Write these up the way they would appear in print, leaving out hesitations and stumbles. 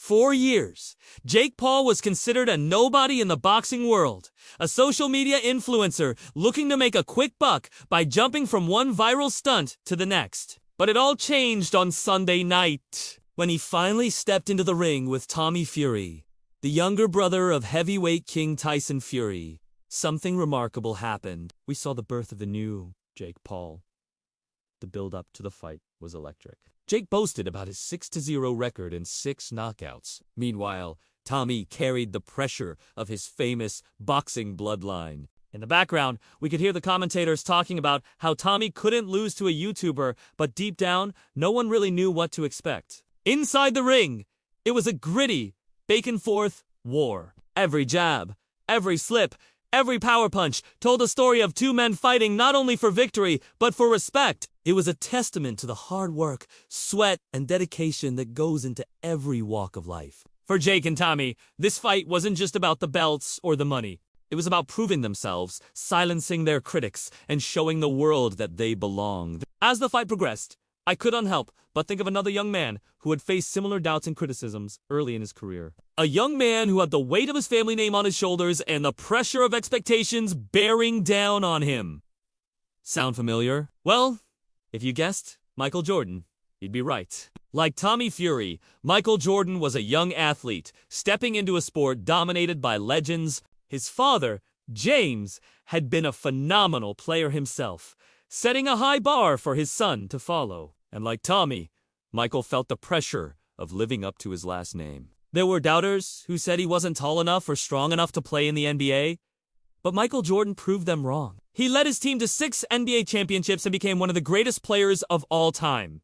4 years, Jake Paul was considered a nobody in the boxing world, a social media influencer looking to make a quick buck by jumping from one viral stunt to the next. But it all changed on Sunday night, when he finally stepped into the ring with Tommy Fury, the younger brother of heavyweight king Tyson Fury. Something remarkable happened. We saw the birth of the new Jake Paul. The build-up to the fight was electric. Jake boasted about his 6-0 record and 6 knockouts. Meanwhile, Tommy carried the pressure of his famous boxing bloodline. In the background, we could hear the commentators talking about how Tommy couldn't lose to a YouTuber, but deep down, no one really knew what to expect. Inside the ring, it was a gritty, back-and-forth war. Every jab, every slip, every power punch told a story of two men fighting not only for victory, but for respect. It was a testament to the hard work, sweat, and dedication that goes into every walk of life. For Jake and Tommy, this fight wasn't just about the belts or the money. It was about proving themselves, silencing their critics, and showing the world that they belonged. As the fight progressed, I couldn't help but think of another young man who had faced similar doubts and criticisms early in his career. A young man who had the weight of his family name on his shoulders and the pressure of expectations bearing down on him. Sound familiar? Well, if you guessed Michael Jordan, you'd be right. Like Tommy Fury, Michael Jordan was a young athlete stepping into a sport dominated by legends. His father, James, had been a phenomenal player himself, setting a high bar for his son to follow. And like Tommy, Michael felt the pressure of living up to his last name. There were doubters who said he wasn't tall enough or strong enough to play in the NBA, but Michael Jordan proved them wrong. He led his team to 6 NBA championships and became one of the greatest players of all time.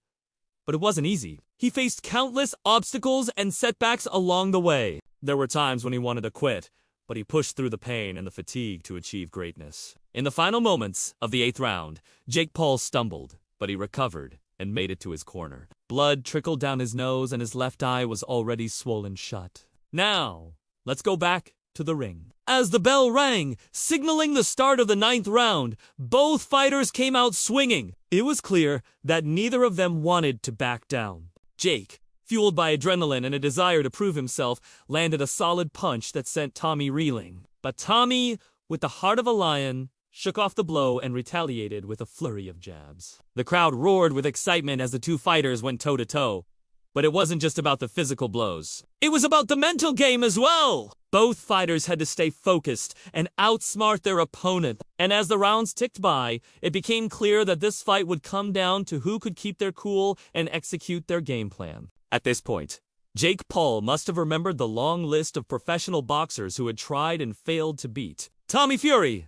But it wasn't easy. He faced countless obstacles and setbacks along the way. There were times when he wanted to quit, but he pushed through the pain and the fatigue to achieve greatness. In the final moments of the 8th round, Jake Paul stumbled, but he recovered and made it to his corner. Blood trickled down his nose and his left eye was already swollen shut. Now, let's go back to the ring. As the bell rang, signaling the start of the 9th round, both fighters came out swinging. It was clear that neither of them wanted to back down. Jake, fueled by adrenaline and a desire to prove himself, landed a solid punch that sent Tommy reeling. But Tommy, with the heart of a lion, shook off the blow and retaliated with a flurry of jabs. The crowd roared with excitement as the two fighters went toe-to-toe. But it wasn't just about the physical blows. It was about the mental game as well! Both fighters had to stay focused and outsmart their opponent. And as the rounds ticked by, it became clear that this fight would come down to who could keep their cool and execute their game plan. At this point, Jake Paul must have remembered the long list of professional boxers who had tried and failed to beat Tommy Fury.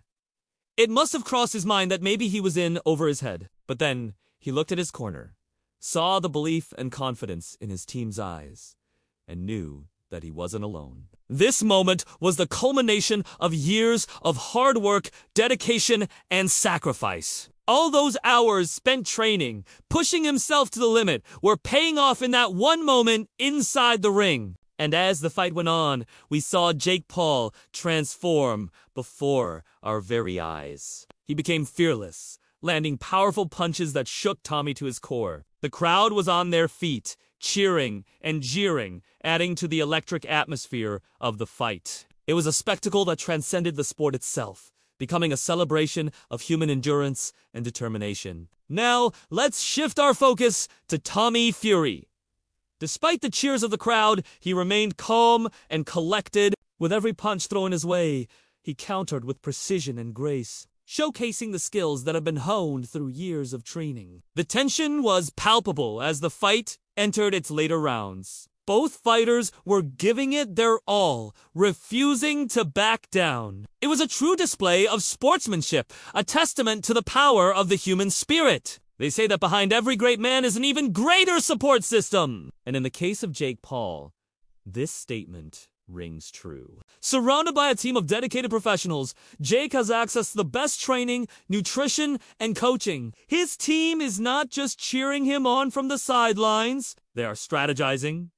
It must have crossed his mind that maybe he was in over his head. But then, he looked at his corner, saw the belief and confidence in his team's eyes, and knew that he wasn't alone. This moment was the culmination of years of hard work, dedication, and sacrifice. All those hours spent training, pushing himself to the limit, were paying off in that one moment inside the ring. And as the fight went on, we saw Jake Paul transform before our very eyes. He became fearless, landing powerful punches that shook Tommy to his core. The crowd was on their feet, cheering and jeering, adding to the electric atmosphere of the fight. It was a spectacle that transcended the sport itself, becoming a celebration of human endurance and determination. Now, let's shift our focus to Tommy Fury. Despite the cheers of the crowd, he remained calm and collected. With every punch thrown his way, he countered with precision and grace, showcasing the skills that have been honed through years of training. The tension was palpable as the fight entered its later rounds. Both fighters were giving it their all, refusing to back down. It was a true display of sportsmanship, a testament to the power of the human spirit. They say that behind every great man is an even greater support system. And in the case of Jake Paul, this statement rings true. Surrounded by a team of dedicated professionals, Jake has access to the best training, nutrition, and coaching. His team is not just cheering him on from the sidelines. They are strategizing,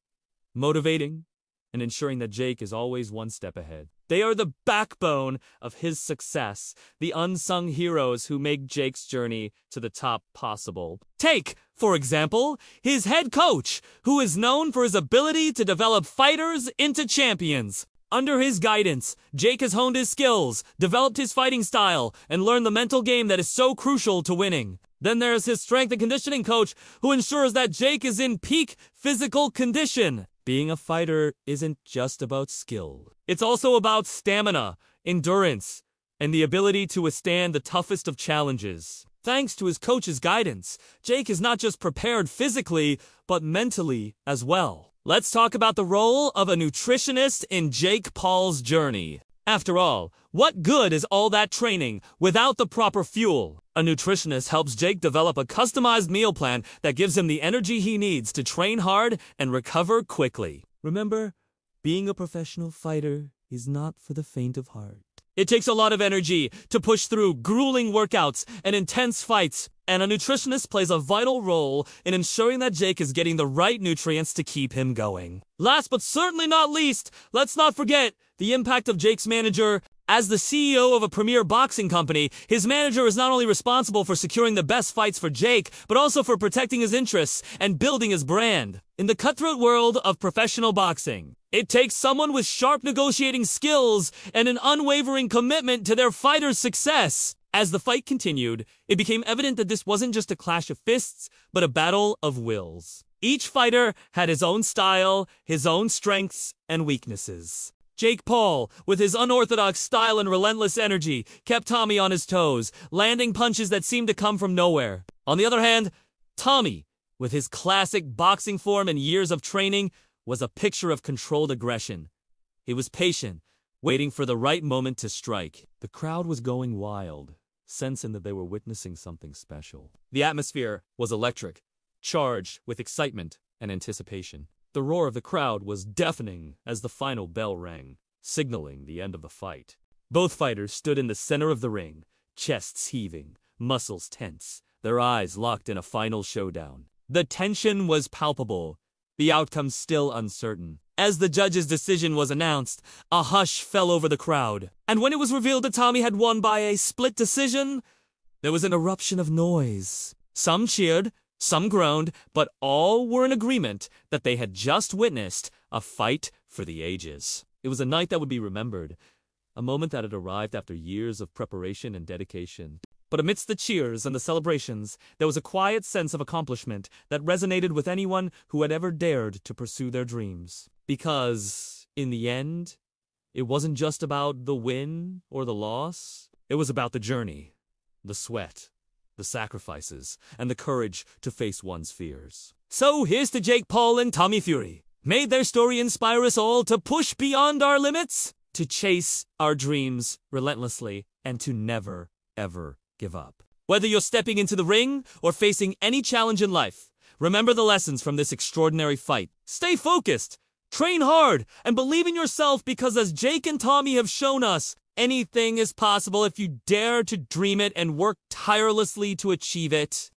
motivating, and ensuring that Jake is always one step ahead. They are the backbone of his success, the unsung heroes who make Jake's journey to the top possible. Take, for example, his head coach, who is known for his ability to develop fighters into champions. Under his guidance, Jake has honed his skills, developed his fighting style, and learned the mental game that is so crucial to winning. Then there's his strength and conditioning coach, who ensures that Jake is in peak physical condition. Being a fighter isn't just about skill. It's also about stamina, endurance, and the ability to withstand the toughest of challenges. Thanks to his coach's guidance, Jake is not just prepared physically, but mentally as well. Let's talk about the role of a nutritionist in Jake Paul's journey. After all, what good is all that training without the proper fuel? A nutritionist helps Jake develop a customized meal plan that gives him the energy he needs to train hard and recover quickly. Remember, being a professional fighter is not for the faint of heart. It takes a lot of energy to push through grueling workouts and intense fights, and a nutritionist plays a vital role in ensuring that Jake is getting the right nutrients to keep him going. Last but certainly not least, let's not forget the impact of Jake's manager. As the CEO of a premier boxing company, his manager is not only responsible for securing the best fights for Jake, but also for protecting his interests and building his brand. In the cutthroat world of professional boxing, it takes someone with sharp negotiating skills and an unwavering commitment to their fighter's success. As the fight continued, it became evident that this wasn't just a clash of fists, but a battle of wills. Each fighter had his own style, his own strengths and weaknesses. Jake Paul, with his unorthodox style and relentless energy, kept Tommy on his toes, landing punches that seemed to come from nowhere. On the other hand, Tommy, with his classic boxing form and years of training, was a picture of controlled aggression. He was patient, waiting for the right moment to strike. The crowd was going wild, sensing that they were witnessing something special. The atmosphere was electric, charged with excitement and anticipation. The roar of the crowd was deafening as the final bell rang, signaling the end of the fight. Both fighters stood in the center of the ring, chests heaving, muscles tense, their eyes locked in a final showdown. The tension was palpable, the outcome still uncertain. As the judge's decision was announced, a hush fell over the crowd, and when it was revealed that Tommy had won by a split decision, there was an eruption of noise. Some cheered, some groaned, but all were in agreement that they had just witnessed a fight for the ages. It was a night that would be remembered, a moment that had arrived after years of preparation and dedication. But amidst the cheers and the celebrations, there was a quiet sense of accomplishment that resonated with anyone who had ever dared to pursue their dreams. Because, in the end, it wasn't just about the win or the loss. It was about the journey, the sweat, the sacrifices, and the courage to face one's fears. So here's to Jake Paul and Tommy Fury. May their story inspire us all to push beyond our limits, to chase our dreams relentlessly, and to never, ever give up. Whether you're stepping into the ring or facing any challenge in life, remember the lessons from this extraordinary fight. Stay focused, train hard, and believe in yourself, because as Jake and Tommy have shown us, anything is possible if you dare to dream it and work tirelessly to achieve it.